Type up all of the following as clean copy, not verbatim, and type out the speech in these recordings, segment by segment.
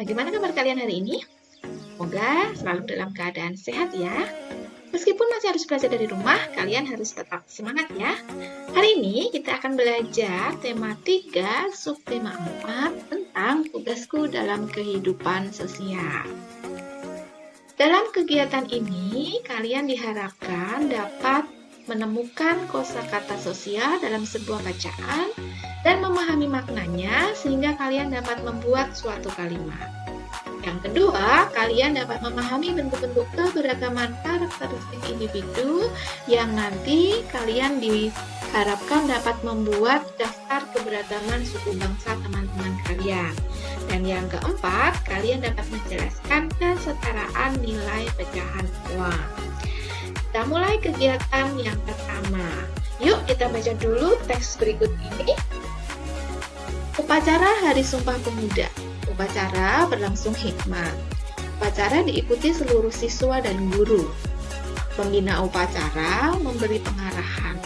Bagaimana kabar kalian hari ini? Semoga selalu dalam keadaan sehat ya. Meskipun masih harus belajar dari rumah, kalian harus tetap semangat ya. Hari ini kita akan belajar tema 3, subtema 4 tentang tugasku dalam kehidupan sosial. Dalam kegiatan ini, kalian diharapkan dapat menemukan kosakata sosial dalam sebuah bacaan dan memahami maknanya sehingga kalian dapat membuat suatu kalimat. Yang kedua, kalian dapat memahami bentuk-bentuk keberagaman karakteristik individu yang nanti kalian diharapkan dapat membuat daftar keberagaman suku bangsa teman-teman kalian. Dan yang keempat, kalian dapat menjelaskan kesetaraan nilai pecahan uang. Kita mulai kegiatan yang pertama. Yuk kita baca dulu teks berikut ini. Upacara Hari Sumpah Pemuda. Upacara berlangsung hikmat. Upacara diikuti seluruh siswa dan guru. Pembina upacara memberi pengarahan.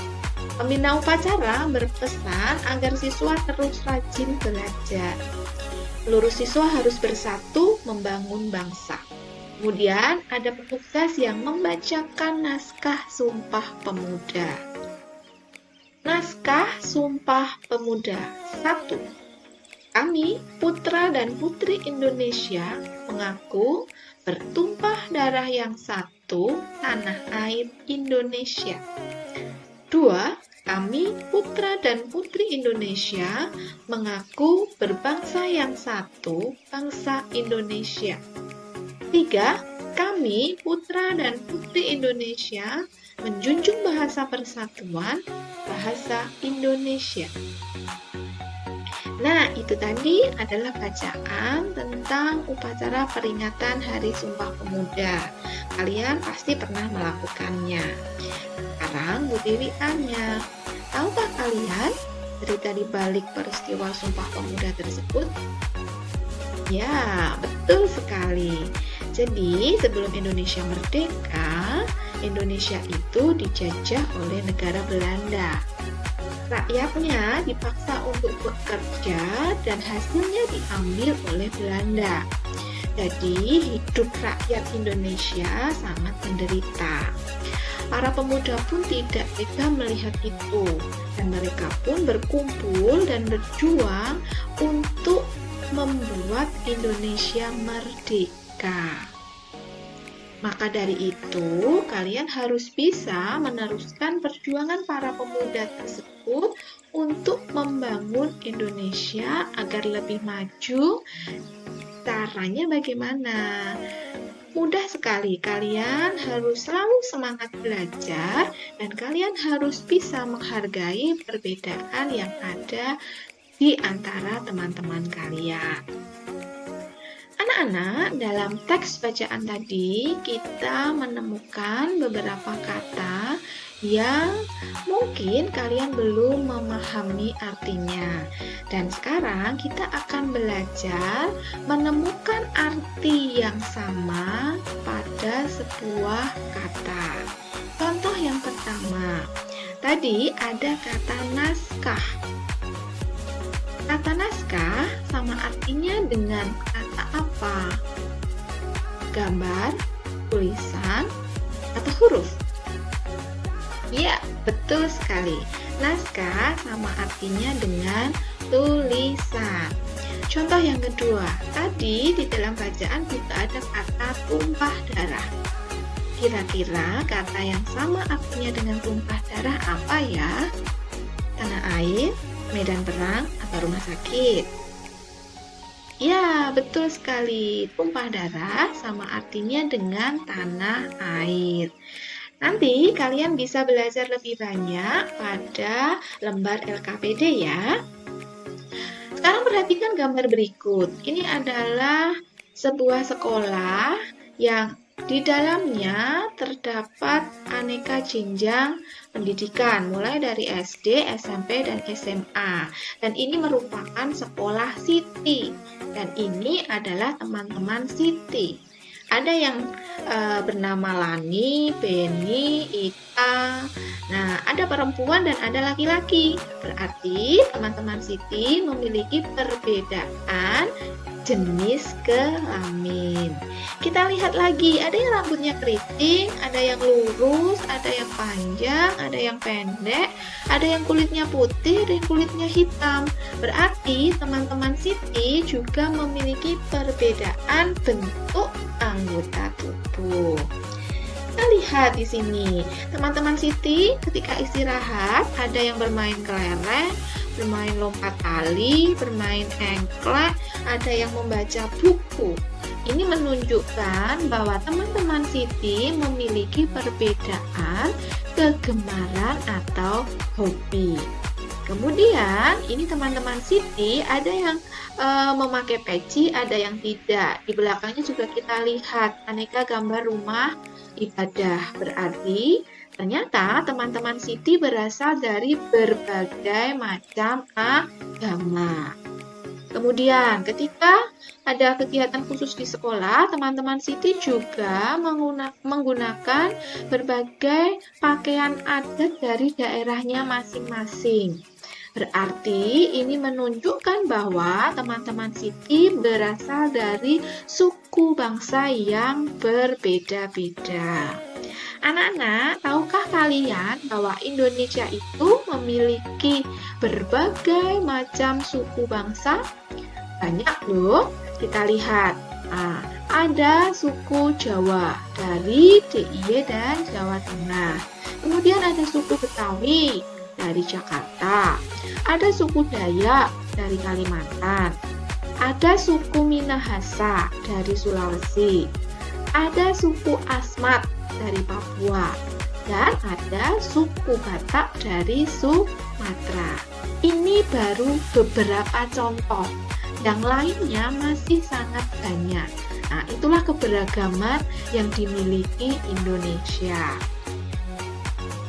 Pembina upacara berpesan agar siswa terus rajin belajar. Seluruh siswa harus bersatu membangun bangsa. Kemudian ada petugas yang membacakan naskah Sumpah Pemuda. Naskah Sumpah Pemuda 1. Kami, putra dan putri Indonesia, mengaku bertumpah darah yang satu, tanah air Indonesia. 2. Kami, putra dan putri Indonesia, mengaku berbangsa yang satu, bangsa Indonesia. 3. Kami, putra dan putri Indonesia, menjunjung bahasa persatuan, bahasa Indonesia. Nah, itu tadi adalah bacaan tentang upacara peringatan Hari Sumpah Pemuda. Kalian pasti pernah melakukannya. Sekarang Bu Dewi tanya, tahukah kalian cerita di balik peristiwa Sumpah Pemuda tersebut? Ya, betul sekali. Jadi, sebelum Indonesia merdeka, Indonesia itu dijajah oleh negara Belanda. Rakyatnya dipaksa untuk bekerja dan hasilnya diambil oleh Belanda. Jadi, hidup rakyat Indonesia sangat menderita. Para pemuda pun tidak tega melihat itu, dan mereka pun berkumpul dan berjuang untuk membuat Indonesia merdeka. Maka dari itu, kalian harus bisa meneruskan perjuangan para pemuda tersebut untuk membangun Indonesia agar lebih maju. Caranya bagaimana? Mudah sekali, kalian harus selalu semangat belajar dan kalian harus bisa menghargai perbedaan yang ada di antara teman-teman kalian. Anak-anak, dalam teks bacaan tadi kita menemukan beberapa kata yang mungkin kalian belum memahami artinya. Dan sekarang kita akan belajar menemukan arti yang sama pada sebuah kata. Contoh yang pertama, tadi ada kata naskah. Kata naskah sama artinya dengan kata apa? Gambar, tulisan, atau huruf? Ya, betul sekali. Naskah sama artinya dengan tulisan. Contoh yang kedua, tadi di dalam bacaan juga ada kata tumpah darah. Kira-kira kata yang sama artinya dengan tumpah darah apa ya? Tanah air, medan perang, atau rumah sakit? Ya, betul sekali. Tumpah darah sama artinya dengan tanah air. Nanti kalian bisa belajar lebih banyak pada lembar LKPD ya. Sekarang perhatikan gambar berikut. Ini adalah sebuah sekolah yang di dalamnya terdapat aneka jenjang pendidikan, mulai dari SD, SMP, dan SMA. Dan ini merupakan sekolah Siti. Dan ini adalah teman-teman Siti. Ada yang bernama Lani, Beni, Ita. Nah, ada perempuan dan ada laki-laki. Berarti teman-teman Siti memiliki perbedaan jenis kelamin. Kita lihat lagi, ada yang rambutnya keriting, ada yang lurus, ada yang panjang, ada yang pendek, ada yang kulitnya putih, ada yang kulitnya hitam. Berarti teman-teman Siti juga memiliki perbedaan bentuk anggota tubuh. Kita lihat di sini, teman-teman Siti ketika istirahat ada yang bermain kelereng, bermain lompat tali, bermain engklek, ada yang membaca buku. Ini menunjukkan bahwa teman-teman Siti memiliki perbedaan kegemaran atau hobi. Kemudian ini teman-teman Siti ada yang memakai peci, ada yang tidak. Di belakangnya juga kita lihat aneka gambar rumah ibadah. Berarti ternyata teman-teman Siti berasal dari berbagai macam agama. Kemudian ketika ada kegiatan khusus di sekolah, teman-teman Siti juga menggunakan berbagai pakaian adat dari daerahnya masing-masing. Berarti ini menunjukkan bahwa teman-teman Siti berasal dari suku bangsa yang berbeda-beda. Anak-anak, tahukah kalian bahwa Indonesia itu memiliki berbagai macam suku bangsa? Banyak loh, kita lihat. Ada suku Jawa dari DIY dan Jawa Tengah. Kemudian ada suku Betawi dari Jakarta. Ada suku Dayak dari Kalimantan. Ada suku Minahasa dari Sulawesi. Ada suku Asmat dari Papua. Dan ada suku Batak dari Sumatera. Ini baru beberapa contoh. Yang lainnya masih sangat banyak. Nah, itulah keberagaman yang dimiliki Indonesia.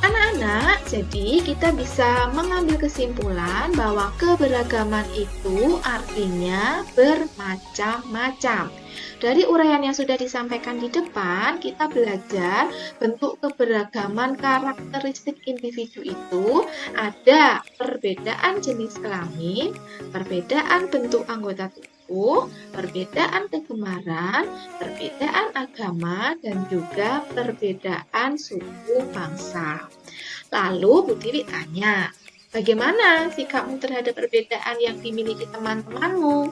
Anak-anak, jadi kita bisa mengambil kesimpulan bahwa keberagaman itu artinya bermacam-macam. Dari uraian yang sudah disampaikan di depan, kita belajar bentuk keberagaman karakteristik individu itu ada perbedaan jenis kelamin, perbedaan bentuk anggota tubuh, perbedaan kegemaran, perbedaan agama, dan juga perbedaan suku bangsa. Lalu Bu Tiwi tanya, bagaimana sikapmu terhadap perbedaan yang dimiliki teman-temanmu?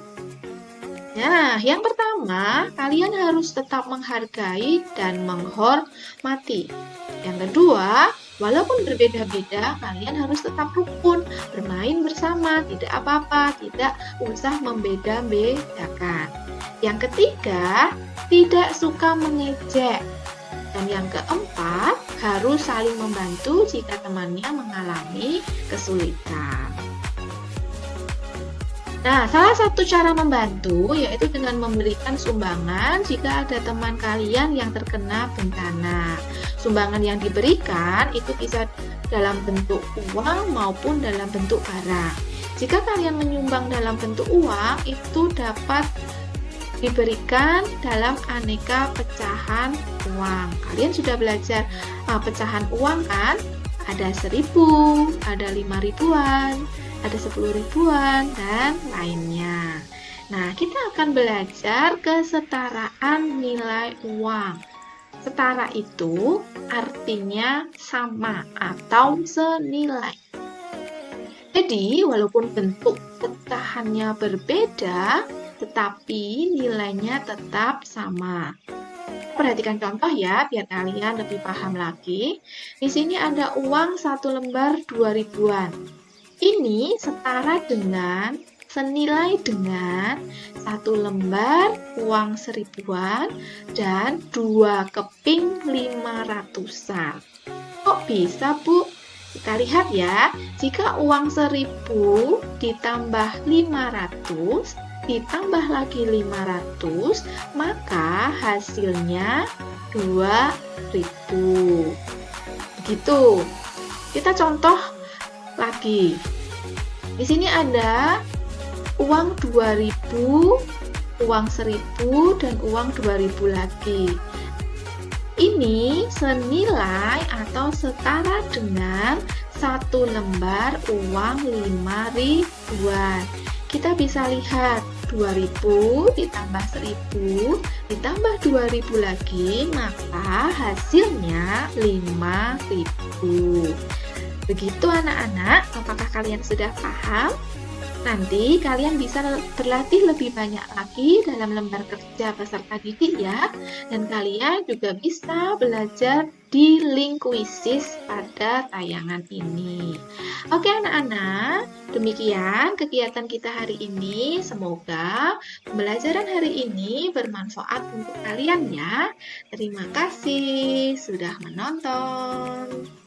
Nah, yang pertama, kalian harus tetap menghargai dan menghormati. Yang kedua, walaupun berbeda-beda, kalian harus tetap rukun, bermain bersama, tidak apa-apa, tidak usah membeda-bedakan. Yang ketiga, tidak suka mengejek. Dan yang keempat, harus saling membantu jika temannya mengalami kesulitan. Nah, salah satu cara membantu yaitu dengan memberikan sumbangan jika ada teman kalian yang terkena bencana. Sumbangan yang diberikan itu bisa dalam bentuk uang maupun dalam bentuk barang. Jika kalian menyumbang dalam bentuk uang, itu dapat diberikan dalam aneka pecahan uang. Kalian sudah belajar pecahan uang kan? Ada 1.000, ada 5.000-an, ada 10.000-an, dan lainnya. Nah, kita akan belajar kesetaraan nilai uang. Setara itu artinya sama atau senilai. Jadi, walaupun bentuk pecahannya berbeda, tetapi nilainya tetap sama. Perhatikan contoh ya, biar kalian lebih paham lagi. Di sini ada uang 1 lembar 2.000-an. Ini setara dengan, senilai dengan 1 lembar uang 1.000-an dan 2 keping 500-an. Kok bisa, Bu? Kita lihat ya, jika uang 1.000 ditambah 500, ditambah lagi 500, maka hasilnya 2.000. Begitu. Kita contoh lagi. Di sini ada uang 2.000, uang 1.000, dan uang 2.000 lagi. Ini senilai atau setara dengan 1 lembar uang 5.000-an. kita bisa lihat 2000 ditambah 1000 ditambah 2000 lagi, maka hasilnya 5000. Begitu anak-anak, apakah kalian sudah paham? Nanti kalian bisa berlatih lebih banyak lagi dalam lembar kerja peserta didik ya. Dan kalian juga bisa belajar di link kuisis pada tayangan ini. Oke anak-anak, demikian kegiatan kita hari ini. Semoga pembelajaran hari ini bermanfaat untuk kalian ya. Terima kasih sudah menonton.